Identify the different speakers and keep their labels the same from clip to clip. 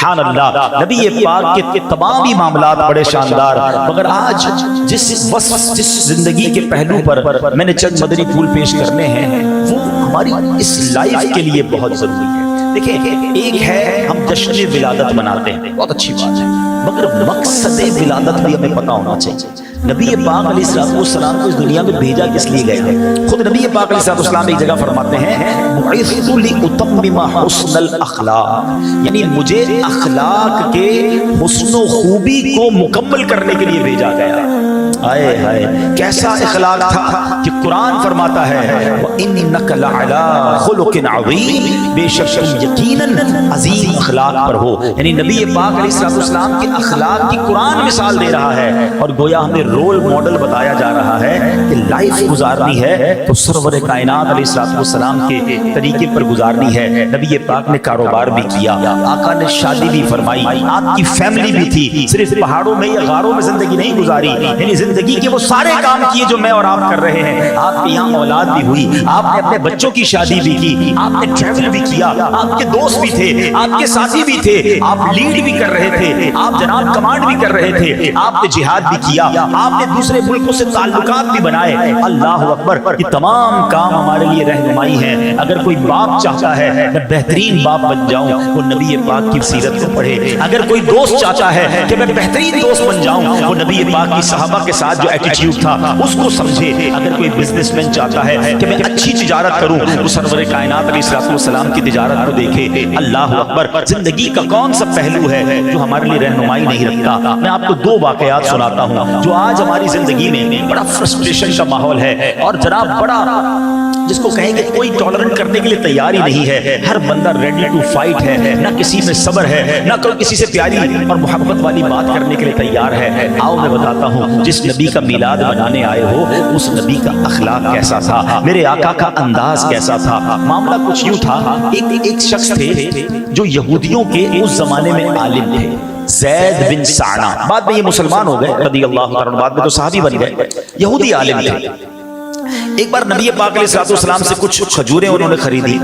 Speaker 1: سبحان اللہ، نبی پاک کے تمام ہی معاملات بڑے شاندار، مگر آج جس زندگی کے پہلو پر میں نے چند مدنی پھول پیش کرنے ہیں وہ ہماری اس لائف کے لیے بہت ضروری ہے۔ دیکھیں، ایک ہے ہم جشن ولادت مناتے ہیں، بہت اچھی بات ہے، مگر مقصد ولادت بھی ہمیں پتہ ہونا چاہیے۔ نبی پاک علیہ السلام کو اس دنیا میں بھیجا کس لیے گئے ہیں؟ خود نبی پاک علیہ السلام ایک جگہ فرماتے ہیں بعثت لأتمم حسن الاخلاق، یعنی مجھے اخلاق کے حسن و خوبی کو مکمل کرنے کے لیے بھیجا گیا۔ آئے ہائے، کیسا اخلاق تھا کہ قرآن فرماتا ہے وَإِنَّكَ لَعَلَىٰ خُلُقٍ عَظِيمٍ، بے شک یقیناً عظیم اخلاق پر ہو۔ یعنی نبی پاک علیہ السلام کے اخلاق کی قرآن مثال دے رہا ہے، اور گویا ہمیں رول ماڈل بتایا جا رہا ہے کہ لائف گزارنی ہے تو سرور کائنات علیہ السلام کے طریقے پر گزارنی ہے۔ نبی پاک نے کاروبار بھی کیا، آقا نے شادی بھی فرمائی، آپ کی فیملی بھی تھی، صرف پہاڑوں میں یا غاروں میں زندگی نہیں گزاری، یعنی زندگی کے وہ سارے کام کیے جو میں اور آپ کر رہے ہیں۔ آپ کے یہاں اولاد بھی ہوئی، آپ نے اپنے بچوں کی شادی بھی کی، آپ نے ٹریول بھی کیا، آپ کے دوست بھی تھے، آپ کے ساتھی بھی تھے، آپ لیڈ بھی کر رہے تھے، آپ جناب کمانڈ بھی کر رہے تھے، آپ نے جہاد بھی کیا، آپ نے دوسرے ملکوں سے تعلقات بھی بنائے۔ اللہ اکبر، یہ تمام کام ہمارے لیے رہنمائی ہیں۔ اگر کوئی باپ چاہتا ہے میں بہترین باپ بن جاؤں، وہ نبی پاک کی سیرت کو پڑھے۔ اگر کوئی دوست چاہتا ہے کہ میں بہترین دوست بن جاؤں، وہ نبی پاک کی صحابہ کے ساتھ جو ایٹیٹیوڈ تھا اس کو سمجھے۔ اگر کوئی بزنس مین چاہتا ہے کہ میں اچھی تجارت کروں، وہ سرور کائنات علیہ السلام کی تجارت کو دیکھے۔ اللہ اکبر، زندگی کا کون سا پہلو ہے جو ہمارے لیے رہنمائی نہیں رکھتا؟ میں آپ کو دو واقعات سناتا ہوں جو آج ہماری زندگی میں بڑا فرسٹریشن کا ماحول ہے، اور جناب بڑا جس کو کہیں کہ کوئی ٹالرنٹ کرنے کے لیے تیار ہی نہیں ہے۔ ہر بندہ ریڈی ٹو فائٹ ہے، نہ کسی میں صبر ہے، نہ کوئی کسی سے پیاری اور محبت والی بات کرنے کے لیے تیار ہے۔ آؤ میں بتاتا ہوں، جس نبی کا میلاد منانے آئے ہو اس نبی کا اخلاق کیسا تھا، میرے آقا کا انداز کیسا تھا۔ معاملہ کچھ یوں تھا، ایک شخص تھے جو یہودیوں کے اس زمانے میں عالم تھے، زید بن سعنہ، بعد میں یہ مسلمان ہو گئے رضی اللہ عنہ، بعد میں تو صحابی بن گئے، یہودی عالم تھے۔ ایک بار نبی پاک علیہ السلام سے کچھ کھجوریں انہوں نے خریدی،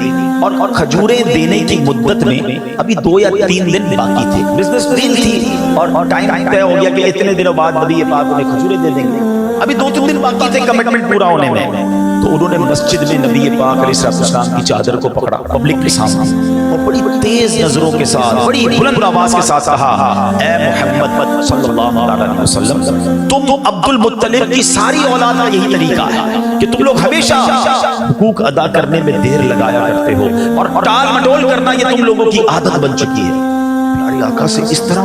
Speaker 1: اور کھجوریں دینے کی مدت میں ابھی 2 یا 3 دن باقی تھے، بزنس ڈیل تھی اور ٹائم طے ہو گیا کہ اتنے دنوں بعد نبی پاک انہیں کھجوریں دے دیں گے، ابھی 2-3 دن باقی تھے کمٹمنٹ پورا ہونے میں۔ تو انہوں نے مسجد میں نبی پاک علیہ السلام کی چادر کو پکڑا پبلک کے سامنے، اور بڑی تیز نظروں کے ساتھ بڑی بلند آواز کے ساتھ کہا اے محمد صلی اللہ علیہ وسلم، تم عبد المطلب کی ساری اولاد کا یہی طریقہ ہے کہ تم لوگ ہمیشہ حقوق ادا کرنے میں دیر لگایا کرتے ہو، اور ٹال مٹول کرنا یہ تم لوگوں کی عادت بن چکی ہے۔ پیارے آقا سے اس طرح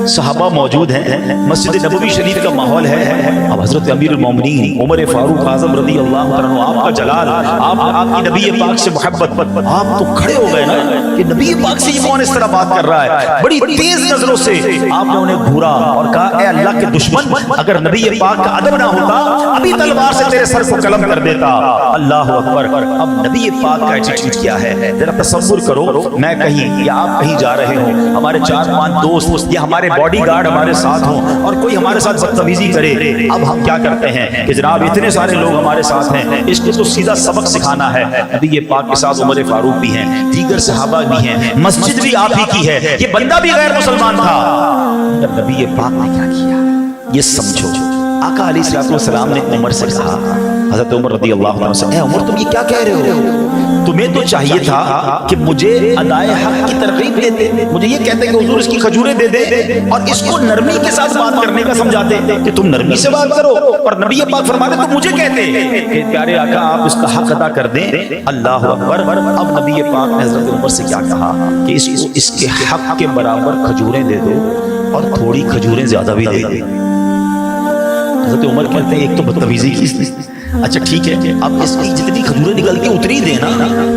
Speaker 1: صحابہ موجود ہیں، مسجد نبوی شریف کا ماحول ہے، اب حضرت امیر المومنین عمر فاروق اعظم رضی اللہ عنہ، آپ کا جلال، آپ کی نبی پاک سے محبت، آپ تو کھڑے ہو گئے نا کہ نبی پاک سے یہ کون اس طرح بات کر رہا ہے۔ بڑی تیز نظروں سے آپ نے انہیں گھورا اور کہا اے اللہ کے دشمن، اگر نبی پاک کا ادب نہ ہوتا ابھی تلوار سے تیرے سر کو قلم کر دیتا۔ اللہ اکبر، اب نبی پاک کا ایٹیٹیوڈ کیا ہے ذرا تصور کرو، میں کہیں یا آپ کہیں جا رہے ہوں، ہمارے 4-5 دوست یا ہمارے باڈی گارڈ ہمارے ساتھ ہوں اور کوئی ہمارے ساتھ بدتمیزی کرے، اب ہم کیا کرتے ہیں کہ جناب اتنے سارے لوگ ہمارے ساتھ ہیں، اس کو تو سیدھا سبق سکھانا ہے۔ نبی پاک کے ساتھ عمر فاروق بھی ہیں، دیگر صحابہ بھی ہیں، مسجد بھی آپ ہی کی ہے، یہ بندہ بھی غیر مسلمان تھا، نبی پاک نے کیا کیا یہ سمجھو۔ آقا علیہ السلام نے عمر سے کہا، حضرت عمر رضی اللہ عنہ سے، اے عمر تم یہ کیا کہہ رہے ہو؟ تمہیں تو چاہیے تھا کہ مجھے ادائے حق کی ترغیب دیتے، مجھے یہ کہتے کہ حضور اس کی کھجوریں دے دے، اور اس کو نرمی کے ساتھ بات کرنے کا سمجھاتے کہ تم نرمی سے بات کرو، اور نبی پاک فرماتے تو مجھے کہتے کہ پیارے آقا آپ اس کا حق ادا کر دیں۔ اللہ اکبر، اب نبی پاک نے حضرت عمر سے کیا کہا کہ اس کے حق کے برابر کھجوریں دے دو اور تھوڑی کھجوریں زیادہ بھی دے دو۔ حضرت عمر کہتے ہیں ایک تو بدتمیزی کی اس نے، اچھا ٹھیک ہے اب اس کی جتنی کھجوریں نکلتی اتنی دینا،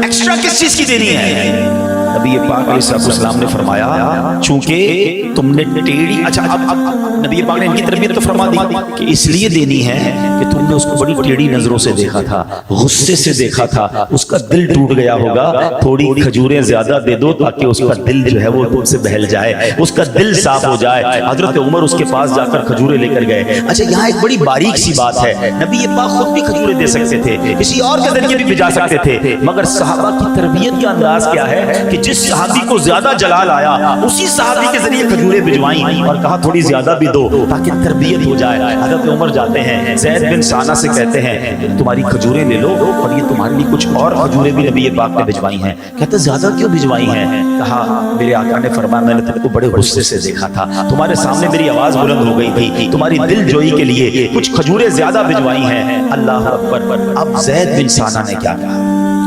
Speaker 1: ایکسٹرا کس چیز کی دینی ہے؟ نبی پاک علیہ السلام نے فرمایا چونکہ تم نے ٹیڑھی، اچھا اب نبی پاک نے ان کی تربیت تو فرما دی کہ اس لیے دینی ہے کہ تم نے اس کو بڑی ٹیڑھی نظروں سے دیکھا تھا، غصے سے دیکھا تھا، اس کا دل ٹوٹ گیا ہوگا، تھوڑی کھجوریں زیادہ دے دو تاکہ اس کا دل جو ہے وہ تم سے بہل جائے، اس کا دل صاف ہو جائے۔ حضرت عمر اس کے پاس جا کر کھجوریں لے کر گئے۔ اچھا یہاں ایک بڑی باریک سی بات ہے، نبی پاک خود بھی بھی کھجوریں دے سکتے تھے, کسی اور کے ذریعے بھی بھجا سکتے تھے, مگر صحابہ کی تربیت کا انداز کیا ہے کہ جس صحابی کو زیادہ جلال آیا اسی صحابی کے ذریعے کھجوریں بھجوائیں اور کہا تھوڑی زیادہ بھی دو تاکہ تربیت ہو جائے. حضرت عمر جاتے ہیں, زید بن ثانہ سے کہتے ہیں تمہاری کھجوریں لے لو, اور یہ تمہارے لیے کچھ اور کھجوریں بھی نبی پاک نے بھجوائی ہیں. کہتے زیادہ کیوں بھجوائی ہیں؟ کہا میرے آقا نے فرمایا میں نے تم کو بڑے غصے سے دیکھا تھا, تمہارے سامنے میری آواز بلند ہو گئی تھی, تمہاری دل جوئی کے لیے کچھ کھجوریں زیادہ بھجوائی ہیں. اللہ اکبر. اب زید بن ثانہ نے کیا کہا,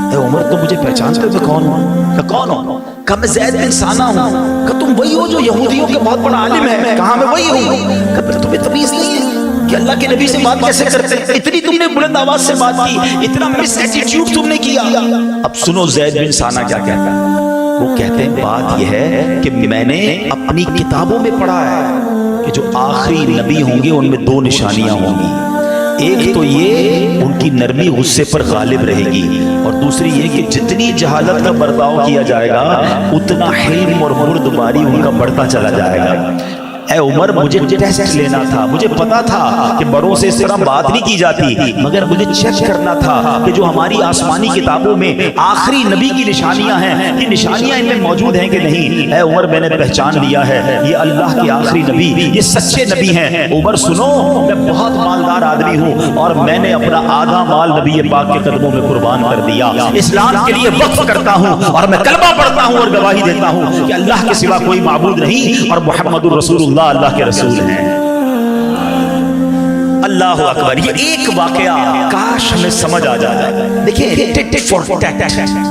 Speaker 1: اے عمر تم مجھے پہچانتے ہو میں کون ہوں؟ کہ کون ہوں؟ کہا میں زید بن ثانہ ہوں. کہ تم وہی ہو جو یہودیوں کے بہت بڑا عالم ہے؟ کہا میں وہی ہوں. کہ پھر تمہیں تمیز نہیں ہے کہ اللہ کے نبی سے بات کیسے کرتے ہیں؟ اتنی تم نے بلند آواز سے بات کی, اتنا مس ایٹیٹیوڈ تم نے کیا. اب سنو زید بن ثانہ کیا کہتا ہے. وہ کہتے ہیں بات یہ ہے کہ میں نے اپنی کتابوں میں پڑھا ہے کہ جو آخری نبی ہوں گے ان میں دو نشانیاں ہوں گی. ایک تو یہ ان کی نرمی غصے پر غالب رہے گی, اور دوسری یہ کہ جتنی جہالت کا برتاؤ کیا جائے گا اتنا حلم اور بردباری ان کا بڑھتا چلا جائے گا. اے عمر مجھے ٹیسٹ لینا تھا, مجھے پتا تھا کہ بڑوں سے اس طرح بات نہیں کی جاتی, مگر مجھے چیک کرنا تھا کہ جو ہماری آسمانی کتابوں میں آخری نبی کی نشانیاں ہیں یہ نشانیاں ان میں موجود ہیں کہ نہیں. اے عمر میں نے پہچان لیا ہے یہ اللہ کے آخری نبی, یہ سچے نبی ہیں. عمر سنو میں بہت مالدار آدمی ہوں اور میں نے اپنا آدھا مال نبی پاک کے قدموں میں قربان کر دیا, اسلام کے لیے وقف کرتا ہوں, اور میں کلمہ پڑھتا ہوں اور گواہی دیتا ہوں کہ اللہ کے سوا کوئی معبود نہیں اور محمد الرسول اللہ کے رسول ہیں. اللہ اکبر. یہ ایک واقعہ کاش ہمیں سمجھ آ جائے. دیکھیں ٹٹ فور ٹٹ,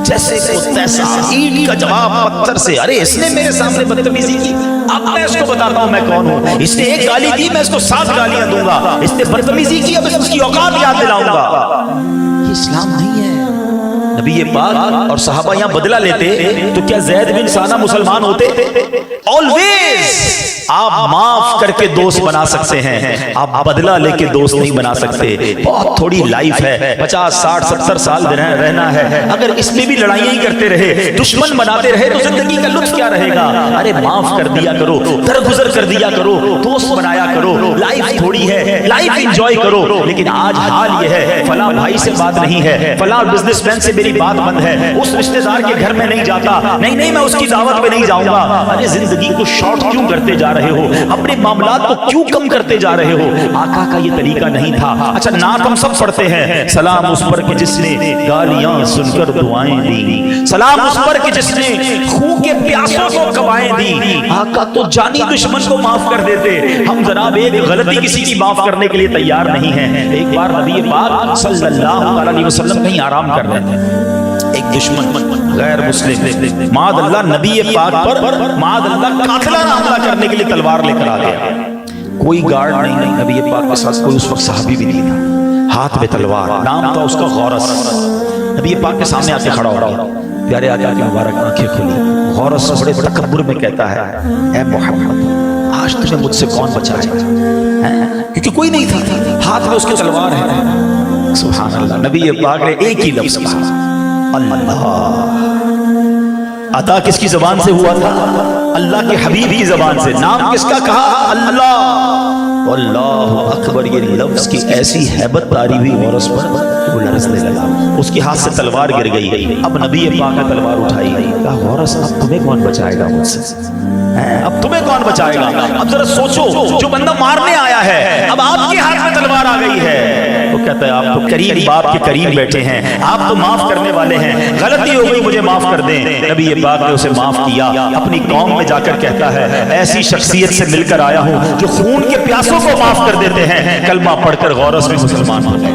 Speaker 1: جیسے کو تیسا, اینٹ کا جواب پتھر سے. ارے اس نے میرے سامنے بدتمیزی کی, اب میں اس کو بتاتا ہوں میں کون ہوں. اس نے ایک گالی دی میں اس کو 7 گالیاں دوں گا. اس نے بدتمیزی کی اب اس کی اوقات یاد دلاؤں گا. یہ اسلام نہیں ہے. نبی پاک اور صحابہ یہاں بدلہ لیتے تو کیا زید بن ثانہ مسلمان ہوتے؟ آلویز آپ معاف کر کے دوست بنا سکتے ہیں, آپ بدلہ لے کے دوست نہیں بنا سکتے. بہت تھوڑی لائف ہے, 50 60 70 سال رہنا ہے. اگر اس میں بھی لڑائیاں ہی کرتے رہے, دشمن بناتے رہے تو زندگی کا لطف کیا رہے گا؟ ارے معاف کر دیا کرو, درگزر کر دیا کرو, دوست بنایا کرو. لائف تھوڑی ہے, لائف انجوائے کرو. لیکن آج حال یہ ہے فلاں بھائی سے بات نہیں ہے, فلاں بزنس مین سے میری بات بند ہے, اس رشتہ دار کے گھر میں نہیں جاتا, نہیں میں اس کی دعوت میں نہیں جاؤں گا. ارے زندگی کو شارٹ کیوں کرتے جا رہے ہو, اپنے معاملات کو کیوں کم کرتے جا رہے ہو؟ آقا کا یہ طریقہ نہیں تھا. اچھا نعت ہم سب پڑھتے ہیں, سلام اس پر کہ جس نے گالیاں سن کر دعائیں دی, سلام اس پر کہ جس نے خون کے پیاسوں کو گوائیں دی. آقا تو جانی دشمن کو معاف کر دیتے, ہم جناب ایک غلطی کسی کی معاف کرنے کے لیے تیار نہیں ہیں. ایک بار نبی پاک صلی اللہ علیہ وسلم کہیں آرام کر رہے تھے, ایک دشمن غیر مسلم معاذ اللہ نبی پاک پر معاذ اللہ قاتلانہ حملہ کرنے کے لیے تلوار لے کر آ گیا. کوئی گارڈ نہیں, نبی پاک کے ساتھ کوئی اس وقت صحابی بھی نہیں تھا, ہاتھ میں تلوار, نام تھا اس کا غورث. نبی پاک کے سامنے آ کے کھڑا ہو رہا, پیارے آقا کی مبارک آنکھیں کھلی. غورث بڑے تکبر میں کہتا ہے اے محمد آج تمہیں مجھ سے کون بچائے گا, کیونکہ کوئی نہیں تھا, ہاتھ میں اس کی تلوار ہے. سبحان اللہ. نبی پاک نے ایک ہی لفظ کہا اللہ. عطا کس کی زبان سے ہوا تھا؟ اللہ کے حبیب کی زبان سے. نام کس کا کہا؟ اللہ. اللہ اکبر. یہ لفظ کی ایسی ہیبت تاری ہوئی غورث پر وہ لرزنے لگا, اس کے ہاتھ سے تلوار گر گئی. اب نبی پاک نے تلوار اٹھائی, کہا غورث اب تمہیں کون بچائے گا مجھ سے, اب تمہیں کون بچائے گا؟ اب ذرا سوچو, جو بندہ مارنے آیا ہے اب آپ کے ہاتھ میں تلوار آ گئی ہے. وہ کہتا ہے آپ تو کریم باپ کے قریب بیٹھے ہیں, آپ تو معاف کرنے والے ہیں, غلطی ہو گئی مجھے معاف کر دیں. نبی پاک نے اسے معاف کیا. اپنی قوم میں جا کر کہتا ہے ایسی شخصیت سے مل کر آیا ہوں جو خون کے پیاسوں کو معاف کر دیتے ہیں. کلمہ پڑھ کر غورث میں مسلمان ہو گئے.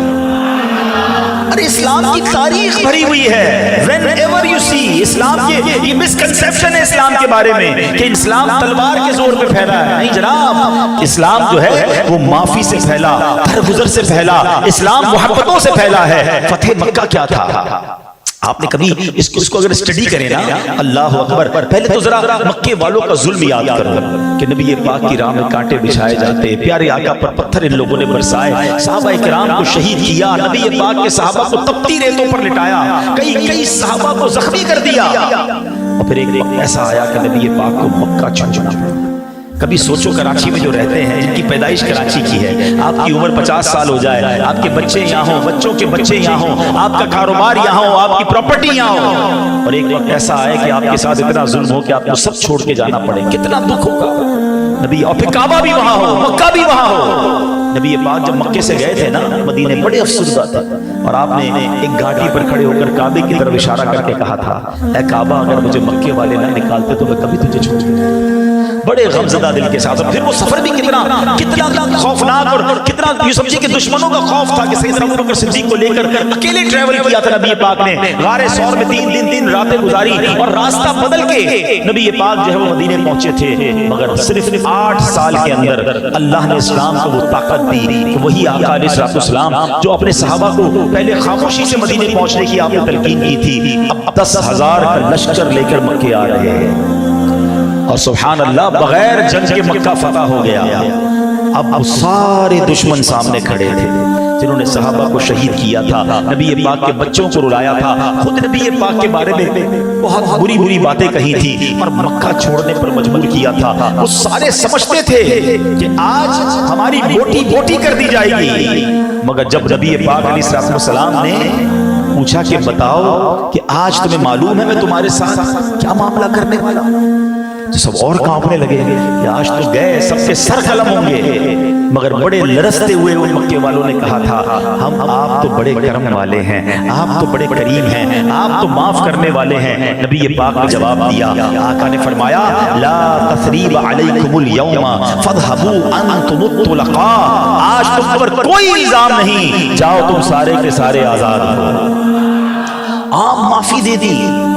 Speaker 1: ارے اسلام کی تاریخ بھری ہوئی ہے. whenever you see اسلام یہ مسکنسیپشن ہے اسلام کے بارے میں کہ اسلام تلوار کے زور پہ پھیلا ہے. نہیں جناب, اسلام جو ہے وہ معافی سے پھیلا, درگزر سے پھیلا, اسلام محبتوں سے پھیلا ہے. فتح مکہ کیا تھا؟ آپ نے کبھی اس کو اگر اسٹڈی کریں نا, اللہ اکبر, پہلے تو ذرا مکے والوں کا ظلم یاد کرو کہ نبی پاک کی راہ میں کانٹے بچھائے جاتے, پیارے آقا پر پتھر ان لوگوں نے برسائے, صحابہ کرام کو شہید کیا, نبی پاک کے صحابہ کو تپتی ریتوں پر لٹایا, کئی صحابہ کو زخمی کر دیا. اور پھر ایک وقت ایسا آیا کہ نبی پاک کو مکہ چھوڑنا پڑا. کبھی سوچو کراچی میں جو رہتے ہیں، جن کی پیدائش کراچی کی ہے، آپ کی عمر 50 سال ہو جائے، آپ کے بچے یہاں ہوں، بچوں کے بچے یہاں ہوں، آپ کا کاروبار یہاں ہو، آپ کی پراپرٹی یہاں ہو، اور ایک وقت ایسا آئے کہ آپ کے ساتھ اتنا ظلم ہو کہ آپ کو سب چھوڑ کے جانا پڑے، کتنا دکھ ہوگا نبی. اور پھر کعبہ بھی وہاں ہو، مکہ بھی وہاں ہو. نبی پاک جب مکے سے گئے تھے نا مدینے، بڑے افسردہ تھے، اور آپ نے ایک گھاٹی پر کھڑے ہو کر کعبے کی طرف اشارہ کر کے کہا تھا، اے کعبہ اگر مجھے مکے والے نہ نکالتے تو میں کبھی تجھے چھوڑ دیتا. بڑے غمزدہ دل کے ساتھ. اور پھر وہ سفر بھی کتنا خوفناک، اور کتنا یہ سمجھے کہ دشمنوں کا خوف تھا کہ سیدنا ابوبکر صدیق کو لے کر اکیلے ٹریول کیا تھا نبی پاک نے، غار ثور میں 3 دن 3 راتیں گزاری، اور راستہ بدل کے نبی پاک جو ہے وہ مدینے پہنچے تھے. مگر صرف 8 سال کے اندر اللہ نے اسلام کو وہ طاقت دی کہ وہی آقا علیہ السلام جو اپنے صحابہ کو پہلے خاموشی سے مدینے پہنچنے کی آپ نے تلقین کی تھی، اب 10,000 کا لشکر لے کر مکے آ رہے ہیں. اور سبحان اللہ بغیر جنگ کے مکہ فتح ہو گیا. اب سارے دشمن سامنے کھڑے تھے جنہوں نے صحابہ کو شہید کیا تھا، نبی پاک کے بچوں کو رلایا تھا، خود نبی پاک کے بارے میں بہت بری بری باتیں کہی تھی اور مکہ چھوڑنے پر مجبور کیا تھا. وہ سارے سمجھتے تھے کہ آج ہماری بوٹی بوٹی کر دی جائے گی. مگر جب نبی پاک علیہ السلام نے پوچھا کہ بتاؤ کہ آج تمہیں معلوم ہے میں تمہارے ساتھ کیا معاملہ کرنے والا ہوں، تو سب اور کانپنے لگے کہ آج تو گئے سب کے سر قلم ہوں گے. مگر بڑے لرزتے ہوئے ان مکے والوں نے کہا تھا، ہم آپ تو بڑے کرم والے ہیں، آپ تو بڑے کریم ہیں، آپ تو معاف کرنے والے ہیں. نبی پاک نے جواب دیا، آقا نے فرمایا لا تثریب علیکم اليوم فاذهبوا انتم الطلقاء، آج تم پر کوئی الزام نہیں، جاؤ تم سارے کے سارے آزاد ہو. عام معافی دے دی.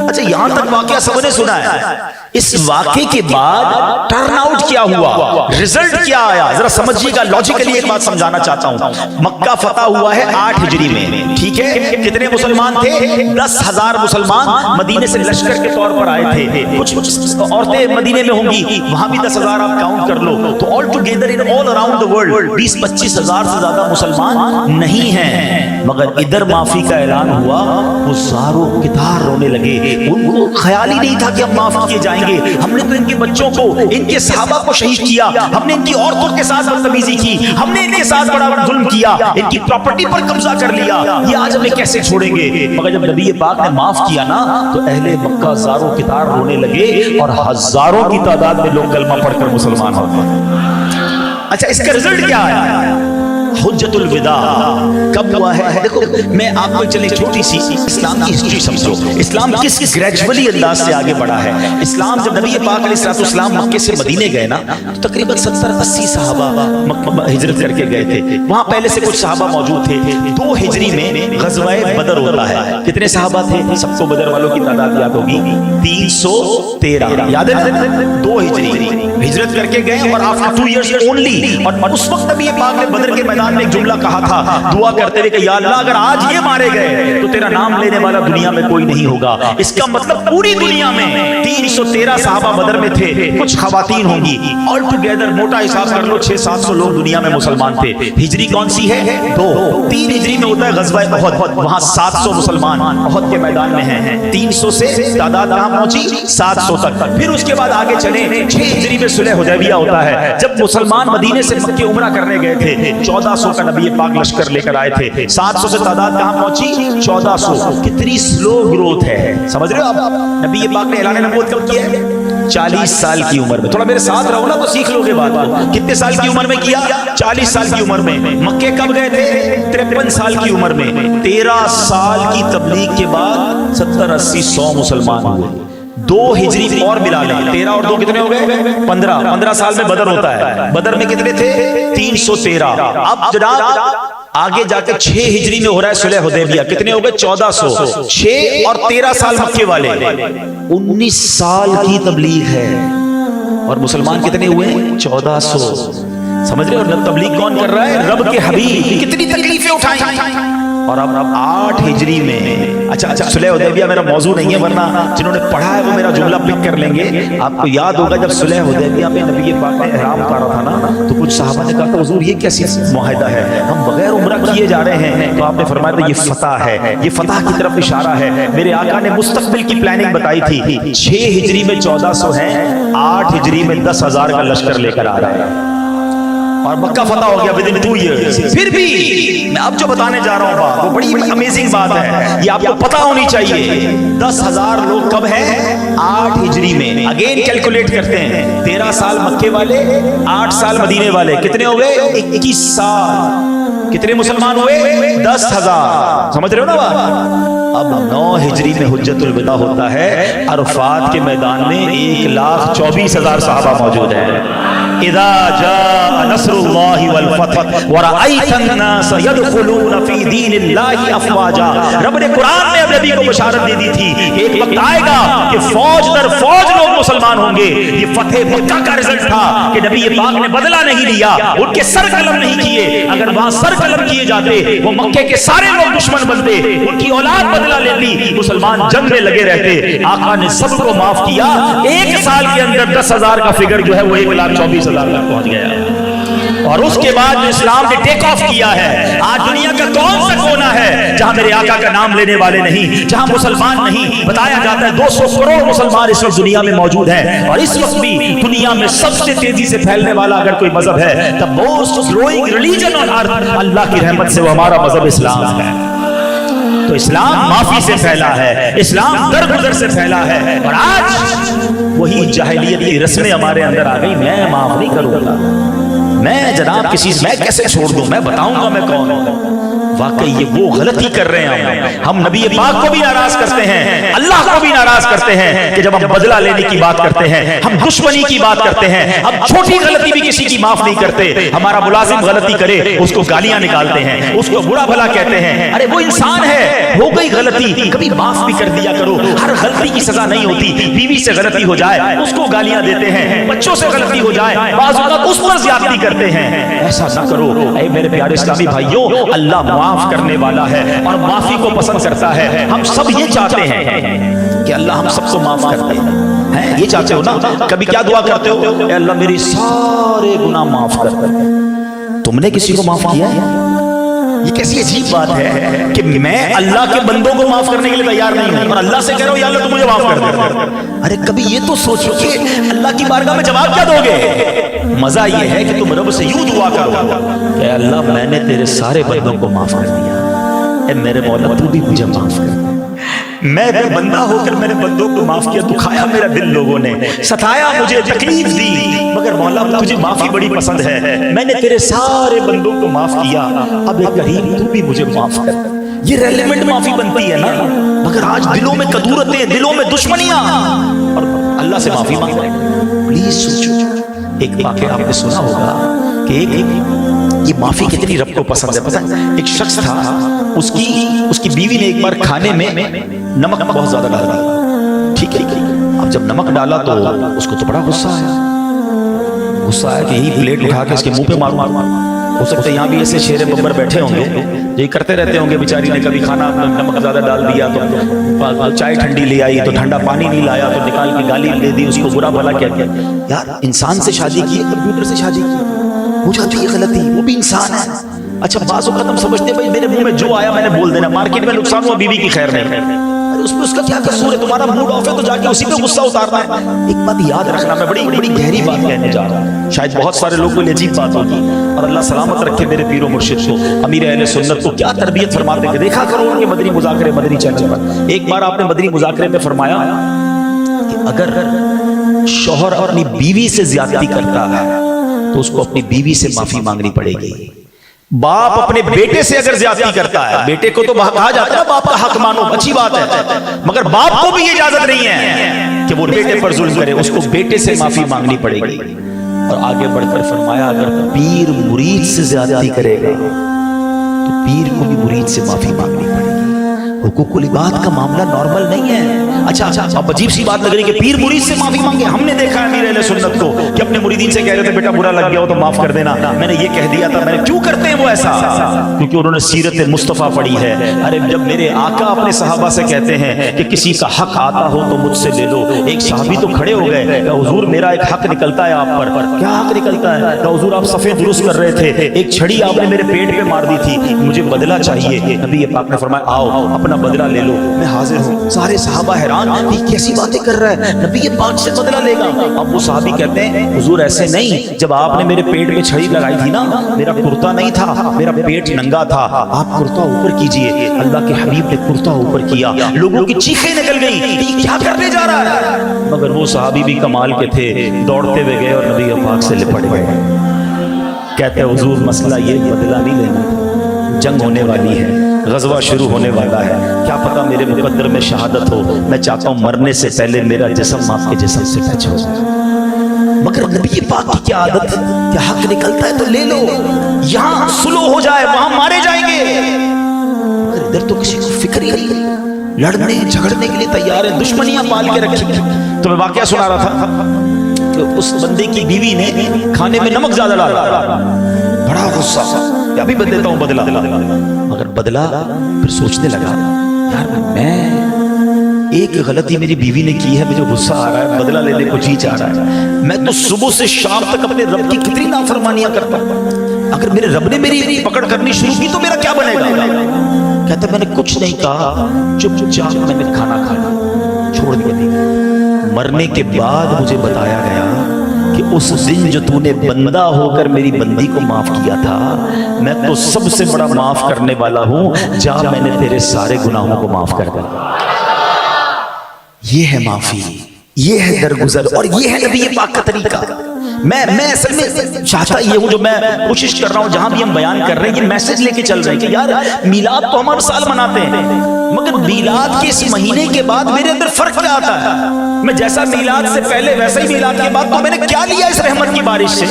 Speaker 1: اچھا یہاں تک واقعہ سب نے سنا ہے. اس واقعے کے بعد ٹرن آؤٹ کیا ہوا، رزلٹ کیا آیا، ذرا سمجھیے گا. لاجیکلی ایک بات سمجھانا چاہتا ہوں. مکہ فتح ہوا ہے 8 ہجری میں، ٹھیک ہے. کتنے مسلمان تھے؟ 10,000 مسلمان مدینے سے لشکر کے طور پر آئے تھے. کچھ عورتیں مدینے میں ہوں گی، وہاں بھی 10,000 آپ کاؤنٹ کر لو. تو all together in all around the world 20-25 ہزار سے زیادہ مسلمان نہیں ہیں. مگر ادھر معافی کا اعلان ہوا، وہ زاروں کتار رونے لگے. ان کو خیال ہی نہیں تھا کہ ہم معاف کیے جائیں گے. ہم نے تو ان کے بچوں کو، ان کے صحابہ کو شہید کیا، ہم نے ان کی عورتوں کے ساتھ بدتمیزی کی، ہم نے ان کے ساتھ بڑا ظلم کیا، ان کی پراپرٹی پر قبضہ کر لیا، یہ آج ہمیں کیسے چھوڑیں گے. مگر جب نبی پاک نے معاف کیا نا تو اہل مکہ زاروں کتار رونے لگے، اور ہزاروں کی تعداد میں لوگ کلمہ پڑھ کر مسلمان ہو گئے. اچھا اس کا رزلٹ کیا ہے؟ حجت الوداع کب ہوا ہے؟ دیکھو میں آپ کو چلے چھوٹی سی اسلام کی ہسٹری سمجھو. اسلام کس گریجولی انداز سے آگے بڑھا ہے. اسلام جب نبی پاک علیہ السلام مکے سے مدینے گئے نا تو تقریباً 70-80 صحابہ ہجرت کر کے گئے تھے. وہاں پہلے سے کچھ صحابہ موجود تھے. 2 ہجری میں غزوہ بدر ہوتا ہے. کتنے صحابہ تھے؟ سب کو بدر والوں کی تعداد یاد ہوگی 313. یاد ہے 2 ہجری ہجرت کر کے گئے، اور آفٹر 2 ایئرز اونلی. اور اس وقت نبی پاک نے بدر کے میدان میں ایک جملہ کہا تھا دعا کرتے ہوئے کہ یا اللہ اگر آج یہ مارے گئے تو تیرا نام لینے والا دنیا میں کوئی نہیں ہوگا. اس کا مطلب پوری دنیا میں 313 صحابہ بدر میں تھے، کچھ خواتین ہوں گی. آل ٹوگیدر موٹا حساب کر لو 600-700 لوگ دنیا میں مسلمان تھے. ہجری کون سی ہے؟ 2. 3 ہجری میں ہوتا ہے غزوہ احد، وہاں 700 مسلمان احد کے میدان میں ہیں. 300 سے تعداد کہاں پہنچی؟ 700 تک. پھر اس کے بعد آگے چلیں 6 ہجری میں صلح حدیبیہ ہوتا ہے، جب مسلمان مدینے سے مکہ عمرہ کرنے گئے تھے. 1400 کا نبی پاک لشکر لے کر آئے تھے. 700 سے تعداد کہاں پہنچی؟ 1400. کتنی سلو گروتھ ہے، سمجھ رہے ہو آپ؟ نبی پاک نے اعلان نبوت کب کیا ہے؟ 40 سال کی عمر میں. تھوڑا میرے ساتھ رہو نا تو سیکھ لو گے بات کو. کتنے سال کی عمر میں کیا؟ 40 سال کی عمر میں. مکے کب گئے تھے؟ 53 سال کی عمر میں. 13 سال کی تبلیغ کے بعد 70-80-100 مسلمان ہوئے. 2 ہجری اور ملا لیں، 13 اور 2 کتنے ہو گئے؟ 15 سال میں بدر ہوتا ہے. بدر میں کتنے تھے؟ 313. اب جناب آگے جا کے 6 ہجری میں ہو رہا ہے صلح حدیبیہ. کتنے ہو گئے؟ 1400. 6 اور 13 سال مکے والے 19 سال کی تبلیغ ہے. اور مسلمان کتنے ہوئے ہیں؟ 1400. سمجھ رہے ہو تبلیغ کون کر رہا ہے؟ رب کے حبیب. کتنی تکلیفیں اٹھائیں. اور اب 8 ہجری میں اچھا صلح حدیبیہ میرا موضوع نہیں ہے، ورنہ جنہوں نے پڑھا ہے وہ میرا جملہ پک کر لیں گے. آپ کو یاد ہوگا جب صلح حدیبیہ میں نبی پاک نے احرام اتارا تھا نا، تو کچھ صحابہ نے کہا کہ حضور یہ کیسی معاہدہ ہے، ہم بغیر عمرہ کیے جا رہے ہیں. تو آپ نے فرمایا تھا یہ فتح ہے، یہ فتح کی طرف اشارہ ہے. میرے آقا نے مستقبل کی پلاننگ بتائی تھی. 6 ہجری میں 1400 ہیں، 8 ہجری میں 10,000 کا لشکر لے کر آ رہے ہیں اور مکہ فتح ہو گیا within 2 years. پھر بھی میں اب جو بتانے جا رہا ہوں بات وہ بڑی امیزنگ بات ہے، یہ آپ کو پتہ ہونی چاہیے. 10,000 لوگ کب ہیں؟ 8 ہجری میں. اگین کیلکولیٹ کرتے ہیں، 13 سال مکے والے، 8 سال مدینے والے، کتنے ہو گئے؟ 21 سال. کتنے مسلمان ہوئے؟ 10,000. سمجھ رہے ہو نا بات؟ اب 9 ہجری میں حجت الوداع ہوتا ہے. عرفات کے میدان میں 1,24,000 صحابہ موجود ہیں. اذا جاء نصر اللہ والفتح ورأیت الناس يدخلون فی دین اللہ افواجا. رب نے قرآن میں اب نبی کو بشارت دے دی تھی کہ ایک وقت آئے گا کہ فوج در فوج لوگ مسلمان ہوں گے. یہ فتح مکہ کا رزلٹ تھا کہ نبی پاک نے بدلہ نہیں لیا، ان کے سر قلم نہیں کیے. اگر وہاں سر قلم کیے جاتے وہ مکے کے سارے لوگ دشمن بنتے، ان کی اولاد بدلہ لیتی، مسلمان جنگ میں لگے رہتے. آقا نے سب کو معاف کیا. 1 سال کے اندر 10,000 کا فگر جو ہے وہ 1,24,000 تک پہنچ گیا. اور اس کے بعد اسلام نے ٹیک آف کیا ہے. آج دنیا کا کون سا کونا ہے جہاں میرے آقا کا نام لینے والے نہیں، جہاں مسلمان نہیں؟ بتایا جاتا ہے 200 کروڑ مسلمان اس وقت دنیا میں موجود ہیں، اور اس وقت بھی دنیا میں سب سے تیزی سے پھیلنے والا اگر کوئی مذہب ہے the most growing religion on earth، اللہ کی رحمت سے وہ ہمارا مذہب اسلام ہے. تو اسلام معافی سے پھیلا ہے، اسلام درگزر سے پھیلا ہے. اور آج وہی جاہلیت کی رسمیں ہمارے اندر آ گئی. میں معاف نہیں کروں گا، میں جناب کسی میں کیسے چھوڑ دوں، میں بتاؤں گا میں کون ہوں. واقعی یہ وہ غلطی کر رہے ہیں. ہم نبی پاک کو بھی ناراض کرتے ہیں، اللہ کو بھی ناراض کرتے ہیں کہ جب ہم بدلہ لینے کی بات کرتے ہیں، ہم دشمنی کی بات کرتے ہیں، ہم چھوٹی غلطی بھی کسی کی معاف نہیں کرتے. ہمارا ملازم غلطی کرے اس کو گالیاں نکالتے ہیں، اس کو برا بھلا کہتے ہیں. ارے وہ انسان ہے، ہو گئی غلطی، کبھی معاف بھی کر دیا کرو. ہر غلطی کی سزا نہیں ہوتی. بیوی سے غلطی ہو جائے اس کو گالیاں دیتے ہیں، بچوں سے غلطی ہو جائے بعض اوقات اس پر زیادتی کرتے ہیں. ایسا نہ کرو اے میرے پیارے اسلامی بھائیوں. اللہ معاف کرنے والا ہے اور معافی کو پسند کرتا ہے. ہم سب یہ چاہتے ہیں کہ اللہ ہم سب کو معاف کر دے. یہ چاہتے ہو نا؟ کبھی کیا دعا کرتے ہو؟ اے اللہ میری سارے گناہ معاف کر دے. تم نے کسی کو معاف کیا ہے؟ یہ کیسی عجیب بات ہے کہ میں اللہ کے بندوں کو معاف کرنے کے لیے تیار نہیں ہوں اور اللہ سے کہہ رہا ہوں یا اللہ تم مجھے معاف کر دے. ارے کبھی یہ تو سوچو کہ اللہ کی بارگاہ میں جواب کیا دو گے؟ مزہ یہ ہے کہ تم رب سے یوں دعا کرو کہ اللہ میں نے تیرے سارے بندوں کو معاف کر دیا، اے میرے مولا تو بھی مجھے معاف کر دے. میں بھی بندہ ہو کر میرے بندوں کو معاف کیا، دکھایا میرا دل لوگوں نے، ستایا مجھے، تکلیف دی، مگر مولا تجھے معافی بڑی پسند ہے. میں نے تیرے سارے بندوں کو معاف کیا، اب ایک کریم تو بھی مجھے معاف کر. یہ ریلیونٹ معافی بنتی ہے نا. مگر آج دلوں میں کدورتیں، دلوں میں دشمنیاں، اور اللہ سے معافی مانگ رہے ہیں. پلیز سوچو. ایک واقعہ آپ نے سنا ہوگا کہ یہ معافی کتنی رب کو پسند ہے. پتہ ایک شخص تھا، اس کی بیوی نے ایک بار کھانے میں نمک بہت زیادہ ڈال دیا. ٹھیک ہے، اب جب نمک ڈالا تو اس کو تو بڑا غصہ آیا کہ یہی پلیٹ اٹھا کے اس کے منہ پہ ماروں. ہو سکتا ہے یہاں بھی ایسے شیر ببر بیٹھے ہوں گے، یہی کرتے رہتے ہوں گے. بیچاری نے کبھی کھانا نمک زیادہ ڈال دیا تو چائے ٹھنڈی لے آئی تو ٹھنڈا پانی نہیں لایا تو نکال کے گالی دے دی، اس کو برا بھلا کہہ دیا. یار انسان سے شادی کی، کمپیوٹر سے شادی کی، ہو جاتی ہے غلطی، وہ بھی انسان ہے. اچھا بعض اوقات ہم سمجھتے ہیں بھائی میرے منہ میں جو آیا میں نے بول دینا، مارکیٹ میں نقصان ہوا بیوی کی خیر نہیں. اس میں اس کا کیا قصور ہے؟ تمہارا موڈ آف ہے تو جا کے اسی پہ غصہ اتارنا ہے. ایک بات یاد رکھنا، میں بڑی گہری بات کہنے جا رہا ہوں، شاید بہت سارے لوگوں کو عجیب بات ہوگی، اور اللہ سلامت رکھے میرے پیر و مرشد کو، امیر اہل سنت کو کیا تربیت فرماتے ہیں. دیکھا کرو ان کے مدنی مذاکرے مدنی چینل پر. ایک بار آپ نے مدنی مذاکرے میں فرمایا کہ اگر شوہر اپنی بیوی سے زیادتی کرتا ہے تو اس کو اپنی بیوی سے معافی مانگنی پڑے گی. باپ اپنے بیٹے سے اگر زیادتی کرتا ہے، بیٹے کو تو کہا جاتا ہے باپ کا حق مانو، اچھی بات ہے، مگر باپ کو بھی یہ اجازت نہیں ہے کہ وہ بیٹے پر ظلم کرے، اس کو بیٹے سے معافی مانگنی پڑے گی. اور آگے بڑھ کر فرمایا اگر پیر مرید سے زیادتی کرے گا تو پیر کو بھی مرید سے معافی مانگنی پڑے گی. حقوق العباد کا معاملہ نارمل نہیں ہے. اچھا اب عجیب سی بات لگ رہی ہے کہ پیر مرید سے معافی مانگے. ہم نے دیکھا ہے امیر اہل سنت کو کہ اپنے مریدین سے کہہ رہے تھے بیٹا برا لگ گیا ہو تو معاف کر دینا, میں نے یہ کہہ دیا تھا. میں نے کیوں کرتے ہیں وہ ایسا؟ کیونکہ انہوں نے سیرت مصطفیٰ پڑھی ہے. ارے جب میرے آقا اپنے صحابہ سے کہتے ہیں کہ کسی کا حق آتا ہو تو مجھ سے لے لو, ایک صحابی تو کھڑے ہو گئے کہ حضور میرا ایک حق نکلتا ہے آپ پر. کیا حق نکلتا ہے؟ کہ حضور آپ صفیں درست کر رہے تھے, ایک چھڑی آپ نے میرے پیٹ پہ مار دی تھی, مجھے بدلہ چاہیے. نبی پاک نے فرمایا آؤ اپنا بدلہ لے لو, میں حاضر ہوں. سارے صحابہ حیران, یہ کیسی باتیں کر رہا ہے, نبی پاک سے بدلہ لے گا. اب وہ صحابی کہتے ہیں حضور ایسے نہیں, جب آپ نے میرے پیٹ میں چھڑی لگائی تھی نا, میرا کرتا نہیں تھا, میرا پیٹ ننگا تھا, آپ کرتا اوپر کیجئے. اللہ کے حبیب نے کرتا اوپر کیا, لوگوں کی چیخیں نکل گئی, یہ کیا کرنے جا رہا ہے. مگر وہ صحابی بھی کمال کے تھے, دوڑتے ہوئے گئے اور نبی پاک سے لپٹ گئے. کہتے ہیں حضور مسئلہ یہ بدلہ نہیں لینا, جنگ ہونے والی ہے, غزوہ شروع ہونے والا ہے, کیا پتا میرے مقدر میں شہادت ہو, میں چاہتا ہوں مرنے سے پہلے میرا جسم آپ کے جسم سے ٹچ ہو جائے. مگر نبی پاک کی کیا عادت, کیا حق نکلتا ہے تو لے لو, یہاں سلو ہو جائے وہاں مارے جائیں گے. مگر ادھر تو کسی کو فکر ہی نہیں, لڑنے جھگڑنے کے لیے تیار ہے, دشمنیاں پال کے رکھی. تو میں واقعہ سنا رہا تھا کہ اس بندے کی بیوی نے کھانے میں نمک زیادہ ڈالا, بڑا غصہ, ابھی بدل دیتا ہوں بدلہ. مگر بدلہ پھر سوچنے لگا, یار میں ایک غلطی میری بیوی نے کی ہے, مجھے غصہ آ رہا ہے, بدلہ لینے کو جی چاہ رہا ہے, میں تو صبح سے شام تک اپنے رب کی کتنی نافرمانیاں کرتا ہوں, اگر میرے رب نے میری پکڑ کرنی شروع کی تو میرا کیا بنے گا. کہتا میں نے کچھ نہیں کہا, چپ چاپ میں نے کھانا کھایا, چھوڑ دیا. مرنے کے بعد مجھے بتایا گیا کہ اس دن جو تو نے بندہ ہو کر میری بندی کو معاف کیا تھا, میں تو سب سے بڑا معاف کرنے والا ہوں, جا میں نے تیرے سارے گناہوں کو معاف کر دیا. یہ ہے معافی, یہ ہے درگزر, اور یہ ہے نبی پاک کا طریقہ. میں اصل میں چاہتا یہ ہوں, جو میں کوشش کر رہا ہوں جہاں بھی ہم بیان کر رہے ہیں, یہ میسج لے کے چل رہے ہیں کہ یار میلاد تو ہم ہر سال مناتے ہیں, مگر میلاد کے اس مہینے کے بعد میرے اندر فرق کیا آتا ہے. میں جیسا میلاد سے پہلے ویسا ہی میلاد کے بعد, تو میں نے کیا لیا اس رحمت کی بارش سے.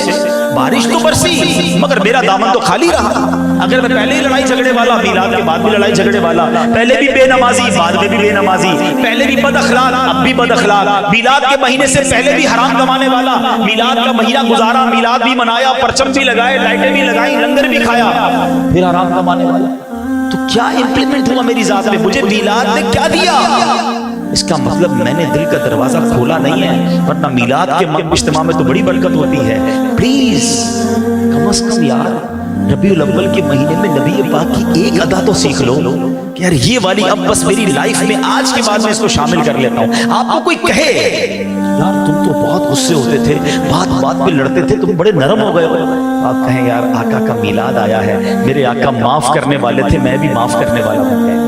Speaker 1: بارش تو برسی مگر میرا دامن تو خالی رہا. اگر میں پہلے ہی لڑائی جھگڑے والا, میلاد کے بعد بھی لڑائی جھگڑے والا, پہلے بھی بے نمازی بعد میں بھی بے نمازی, پہلے بھی بد اخلاق اب بھی بد اخلاق, میلاد کے مہینے سے پہلے بھی حرام کمانے والا, میلاد کا مہینہ گزارا, میلاد بھی منایا, پرچم بھی لگائے, لائٹیں بھی لگائیں, لنگر بھی کھایا, پھر حرام کمانے والا. تو کیا امپلیمنٹ ہوا میری ذات میں, مجھے میلاد نے کیا دیا؟ اس کا مطلب میں نے دل کا دروازہ کھولا نہیں ہے, ورنہ میلاد کے اجتماع میں تو بڑی برکت ہوتی ہے. پلیز کم از کم یار ربیع الاول کے مہینے میں نبی پاک کی ایک ادا تو سیکھ لو کہ یار یہ والی اب بس میری لائف میں آج کے بعد میں اس کو شامل کر لیتا ہوں. آپ کو کوئی کہے یار تم تو بہت غصے ہوتے تھے, بات پہ لڑتے تھے, تم بڑے نرم ہو گئے ہو, آپ کہیں یار آقا کا میلاد آیا ہے, میرے آقا معاف کرنے والے تھے, میں بھی معاف کرنے والا ہوں.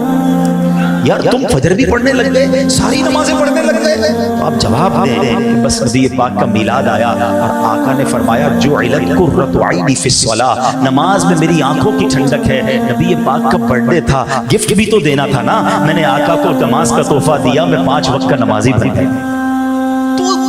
Speaker 1: یار تم فجر بھی پڑھنے لگ گئے, ساری نمازیں پڑھنے لگ گئے, تو آپ جواب دیں کہ بس نبی پاک کا میلاد آیا اور آقا نے فرمایا جعلت قرۃ عینی فی الصلاۃ, نماز میں میری آنکھوں کی ٹھنڈک ہے. نبی پاک کا برتھ ڈے تھا, گفٹ بھی تو دینا تھا نا, میں نے آقا کو نماز کا تحفہ دیا, میں 5 وقت کا نمازی بن گیا.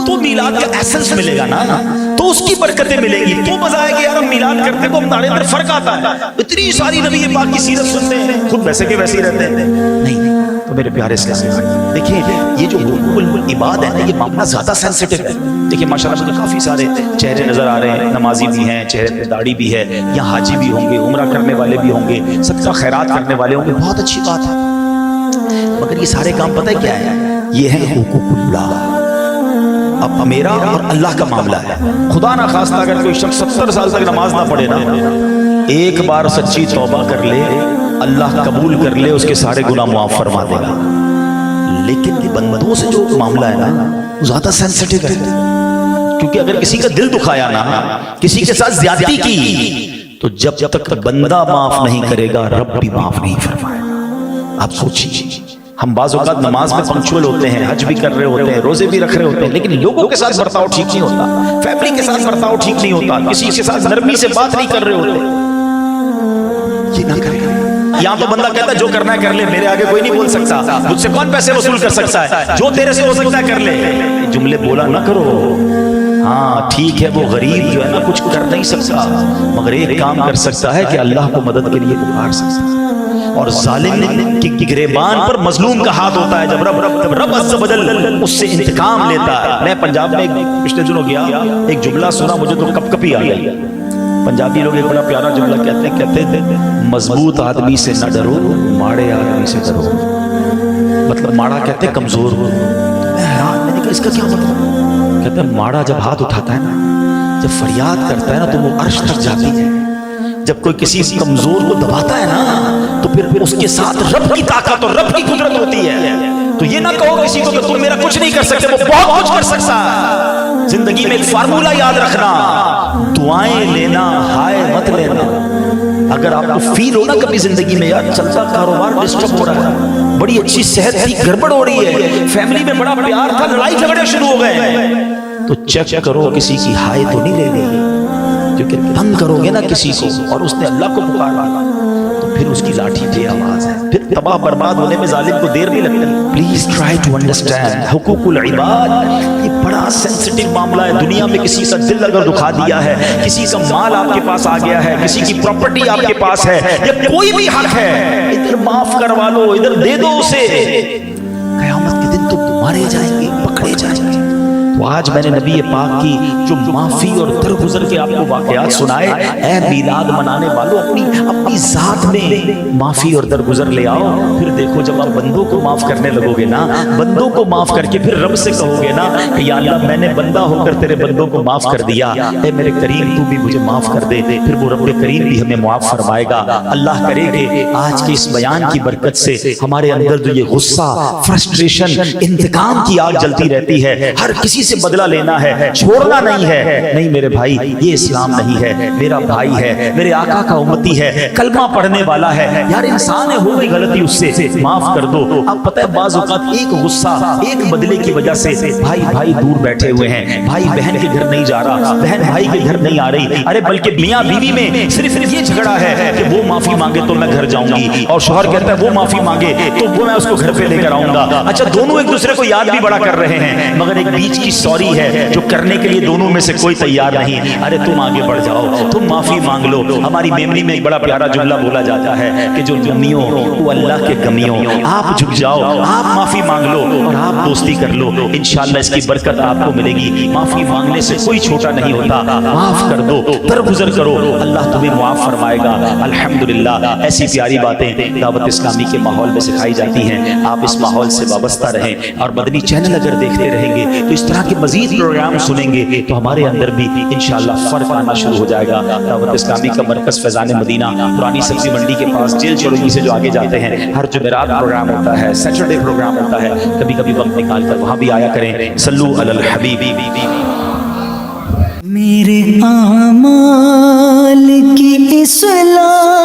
Speaker 1: تو میلاد کا ایسنس ملے گا نا, تو اس کی برکتیں ملیں گی. تو بجائے کہ یار ہم میلاد کرتے تو ہمارے اندر فرق آتا ہے, اتنی ساری نبی پاک کی سیرت سنتے ہیں, خود ویسے کے ویسے ہی رہتے ہیں. نہیں تو میرے پیارے اسلام دیکھیں, یہ جو حقوق العباد ہے نا, یہ معاملہ زیادہ سینسٹیو ہے. دیکھیں ماشاءاللہ مجھے کافی سارے چہرے نظر آ رہے ہیں, نمازی بھی ہیں, چہرے پہ داڑھی بھی ہے, یہاں حاجی بھی ہوں گے, عمرہ کرنے والے بھی ہوں گے, صدقہ خیرات کرنے والے ہوں گے, بہت اچھی بات ہے. مگر یہ سارے کام پتہ ہے کیا ہے, یہ ہے حقوق اللہ. اب میرا اور اللہ کا معاملہ ہے. خدا نہ خواستہ اگر کوئی شخص 70 سال تک نماز نہ پڑھے نا, ایک بار سچی توبہ کر لے, اللہ قبول کر لے, اس کے سارے گناہ معاف فرما دے گا. لیکن بندوں سے جو معاملہ ہے نا وہ زیادہ سینسٹیو ہے, کیونکہ اگر کسی کا دل دکھایا نا, کسی کے ساتھ زیادتی کی, تو جب تک بندہ معاف نہیں کرے گا رب بھی معاف نہیں فرمائے گا. آپ سوچیے, ہم بعض اوقات نماز میں پنکچوئل ہوتے ہیں, حج بھی کر رہے ہوتے ہیں, روزے بھی رکھ رہے ہوتے ہیں, لیکن لوگوں کے ساتھ برتاؤ ٹھیک نہیں ہوتا, فیملی کے ساتھ برتاؤ ٹھیک نہیں ہوتا, کسی کے ساتھ نرمی سے بات نہیں کر رہے ہوتے. یہ نہ کریں. یہاں تو بندہ کہتا ہے جو کرنا ہے کر لے, میرے آگے کوئی نہیں بول سکتا, مجھ سے کون پیسے وصول کر سکتا ہے, جو تیرے سے ہو سکتا ہے کر لے. جملے بولا نہ کرو. ہاں ٹھیک ہے وہ غریب جو ہے نا کچھ کر نہیں سکتا, مگر ایک کام کر سکتا ہے کہ اللہ کو مدد کے لیے پکار سکتا ہے. اور ظالم کی گریبان پر مظلوم کا ہاتھ ہوتا ہے جب رب عز و جل اس سے انتقام لیتا ہے. میں پنجاب میں پچھلے دنوں گیا, ایک جملہ سنا مجھے تو کپ کپی آ گئی. پنجابی لوگ ایک بڑا پیارا جملہ کہتے ہیں مضبوط آدمی سے نہ ڈرو, ماڑے آدمی سے ڈرو. مطلب ماڑا کہتے ہیں کمزور. میں حیران, میں نے کہا اس کا کیا مطلب؟ کہتے ہیں ماڑا جب ہاتھ اٹھاتا ہے نا, جب فریاد کرتا ہے نا تو وہ عرش تک جاتی ہے. جب کوئی کسی کمزور کو دباتا ہے نا تو پھر اس کے ساتھ رب کی طاقت اور رب کی قدرت ہوتی ہے. تو یہ نہ کہو کسی کو کہ تم میرا کچھ نہیں کر سکتے, وہ بہت کچھ کر سکتا ہے. زندگی میں ایک فارمولہ یاد رکھنا, دعائیں لینا, ہائے مت لینا. اگر آپ کو فیل ہو نا کبھی زندگی میں یار چلتا کاروبار ڈسٹرب ہو رہا ہے, بڑی اچھی صحت تھی گڑبڑ ہو رہی ہے, فیملی میں بڑا پیار تھا لڑائی جھگڑے شروع ہو گئے, تو چیک کرو کسی کی ہائے تو نہیں لے گئی. کیونکہ تنگ کرو گے نا کسی کو اور اس نے اللہ کو پکارا تو پھر اس کی لاٹھی بے آواز ہے, پھر تباہ برباد ہونے میں ظالم کو دیر نہیں لگتی. پلیز ٹرائی ٹو انڈرسٹینڈ حقوق العباد, یہ بڑا سینسٹیو معاملہ ہے. دنیا میں کسی کا دل اگر دکھا دیا ہے, کسی کا مال آپ کے پاس آ گیا ہے, کسی کی پراپرٹی آپ کے پاس ہے, یا کوئی بھی حق ہے, ادھر معاف کروا لو, ادھر دے دو اسے. قیامت کے دن تو تمہارے جائیں گے, پکڑے جائیں گے. تو آج میں نے نبی پاک کی جو معافی اور درگزر کے آپ کو واقعات سنائے, اے میلاد منانے والوں اپنی ذات میں معافی اور درگزر لے آؤ. پھر دیکھو جب آپ بندوں کو معاف کرنے لگو گے نا, بندوں کو معاف کر کے پھر رب سے کہو گے نا کہ یا اللہ میں نے بندہ ہو کر تیرے بندوں کو معاف کر دیا, اے میرے کریم تو بھی مجھے معاف کر دے. پھر وہ رب کریم بھی ہمیں معاف فرمائے گا. اللہ کرے کہ آج کے اس بیان کی برکت سے ہمارے اندر جو یہ غصہ, فرسٹریشن, انتقام کی آگ جلتی رہتی ہے, ہر کسی سے بدلہ لینا ہے, چھوڑنا نہیں ہے. نہیں میرے بھائی, یہ اسلام نہیں ہے. میرا بھائی ہے, میرے آقا کا امتی ہے, کلمہ پڑھنے والا ہے. یار انسان ہے, ہو گئی غلطی, اس سے معاف کر دو. اب پتہ ہے بعض اوقات ایک غصہ, ایک بدلے کی وجہ سے بھائی دور بیٹھے ہوئے ہیں, بھائی بہن کے گھر نہیں جا رہا, بہن بھائی کے گھر نہیں آ رہی. ارے بلکہ میاں بیوی میں صرف یہ جھگڑا ہے کہ وہ معافی مانگے تو میں گھر جاؤں گی, اور شوہر کہتا ہے وہ معافی مانگے تو وہ میں اس کو گھر پہ لے کر آؤں گا. اچھا دونوں ایک دوسرے کو یاد بھی بڑا کر رہے ہیں, مگر ایک بیچ کی سوری ہے جو کرنے کے لیے دونوں میں سے کوئی تیار نہیں. ارے تم آگے بڑھ جاؤ, تم معافی مانگ لو. ہماری میموری میں ایک بڑا پیارا جملہ بولا جاتا ہے کہ جو گمیوں وہ اللہ کے گمیوں, آپ جھک جاؤ, آپ معافی مانگ لو اور آپ دوستی کر لو. انشاءاللہ اس کی برکت آپ کو ملے گی. معافی مانگنے سے کوئی چھوٹا نہیں ہوتا, معاف کر دو, درگزر کرو, اللہ تمہیں معاف فرمائے گا. الحمدللہ ایسی پیاری باتیں دعوت اسلامی کے ماحول میں سکھائی جاتی ہیں. آپ اس ماحول سے وابستہ رہیں, اور مدنی چینل اگر دیکھتے رہیں گے تو اس طرح کے مزید پروگرام سنیں گے تو ہمارے اندر بھی انشاءاللہ فرق آنا شروع ہو جائے گا. دعوت اسلامی کا مرکز فیضان مدینہ پرانی سبزی منڈی کے پاس جیل چوڑی سے جو آگے جاتے ہیں, ہر جمعرات پروگرام ہوتا ہے, سیٹرڈے پروگرام ہوتا ہے. کبھی کبھی وقت نکال کر وہاں بھی آیا کریں. صلو علی الحبیب.
Speaker 2: میرے اعمال کی اصلاح